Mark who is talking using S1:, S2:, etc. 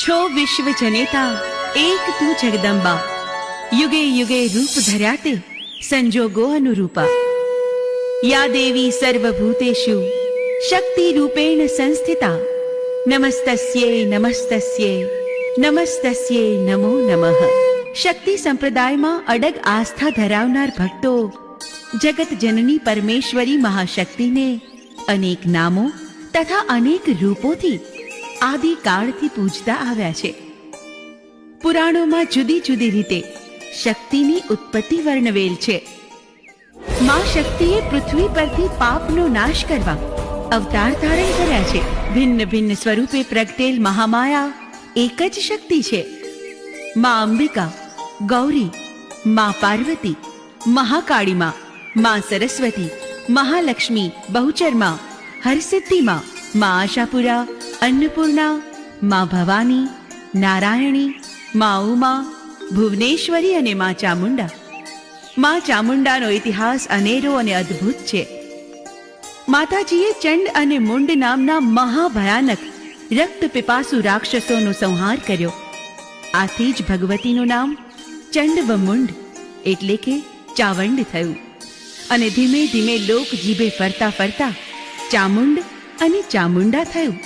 S1: છો વિશ્વ જનેતા એક તું જગદંબા, યુગે યુગે રૂપ ધર્યા તે સંજોગો અનુરૂપા. યા દેવી સર્વભૂતેષુ શક્તિ રૂપેણ સંસ્થિતા, નમસ્તસ્યે નમસ્તસ્યે નમસ્તસ્યે નમો નમઃ. શક્તિ સંપ્રદાયમાં અડગ આસ્થા ધરાવનાર ભક્તો જગત જનની પરમેશ્વરી મહાશક્તિને અનેક નામો તથા અનેક રૂપોથી આદિકાળથી પૂજતા આવ્યા છે. પુરાણોમાં જુદી જુદી રીતે શક્તિની ઉત્પત્તિ વર્ણવેલ છે. માં શક્તિએ પૃથ્વી પરથી પાપનો નાશ કરવા અવતાર ધારણ કર્યા છે. ભિન્ન ભિન્ન સ્વરૂપે પ્રગટેલ મહામાયા એક જ શક્તિ છે. માં અંબિકા, ગૌરી, માં પાર્વતી, મહાકાળીમાં, માં સરસ્વતી, મહાલક્ષ્મી, બહુચરમાં, હરસિદ્ધિમાં, માં આશાપુરા, અન્નપૂર્ણા, માં ભવાની, નારાયણી, માં ઉમા, ભુવનેશ્વરી અને માં ચામુંડા. માં ચામુંડાનો ઇતિહાસ અનેરો અને અદ્ભુત છે. માતાજીએ ચંડ અને મુંડ નામના મહાભયાનક રક્ત પીપાસુ રાક્ષસોનો સંહાર કર્યો. આથી જ ભગવતીનું નામ ચંડવમુંડ એટલે કે ચાવંડ થયું અને ધીમે ધીમે લોક જીભે ફરતા ફરતા ચામુંડ અને ચામુંડા થયું.